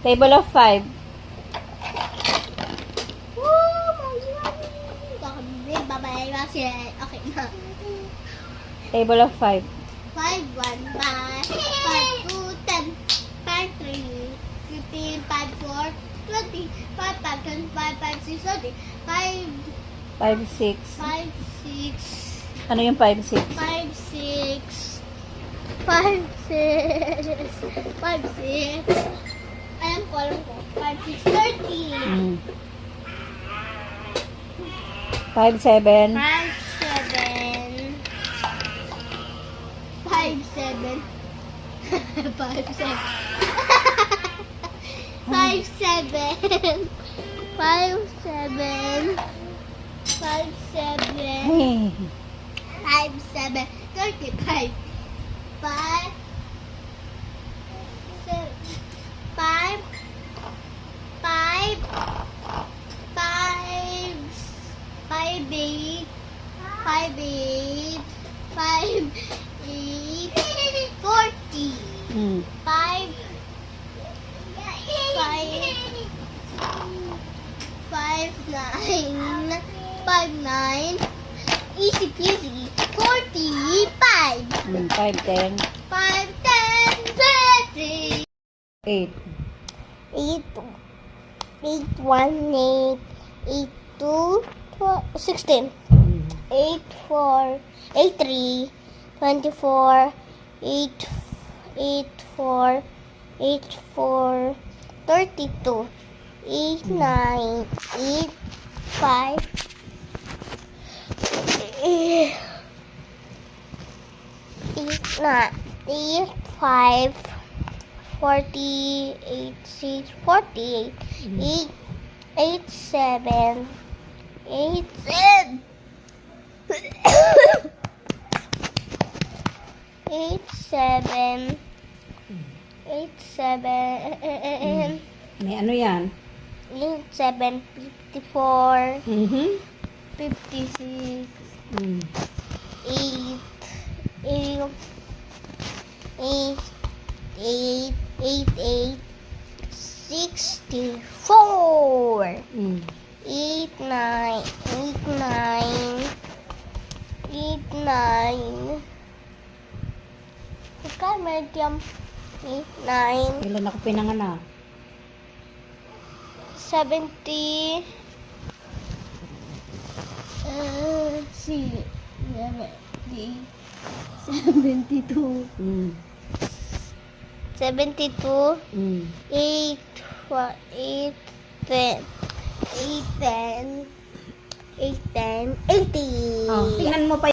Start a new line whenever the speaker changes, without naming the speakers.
Table of 5.
Okay na.
Table of 5.
5, 1, 5, 5, 2, 10, 5, 3, 15, 5, 4, 20, 5, 5, 25, 5, 6, 30, 5,
5, 6.
5, 6,
Ano yung 5, 6?
5, 6, 5, 6, 5, 6, alam ko, 5, 6, 30,
5, 7.
5, 7, 5, 7, 5, 7, 5, 7, 5, 7, 5, 7,
Hey.
5, 7, 35, 5, 5, 5, 5, 5, 8, 5, 8, 5, 8, 40, 5, 5, 9, 5, 9, easy peasy, 45,
5, 10.
5, 10, 20,
8.
8, 8, 1, 8, 8, 2, 16, 8, 4, 8, 3, 24, 8, 8, 4, 8, 4, 32, 8, 9, 8, 5, 8, 9, 8, 5, 40, 8, 6, 48, 8, 8, 7, 8, 7, 8, 7, 8, 7,
May ano yan?
8, 7, 54, 56, 8, 8, 8, 8, 8, 8, 64, 8, 9, 8, 9, 8, 9, Ikaw, medium, 8, 9,
Kailan ako pinanganak?
70, si, 72, 72, 8, 8, 10, 8, 10, 8, 10, 80.
Oh, tingnan mo pa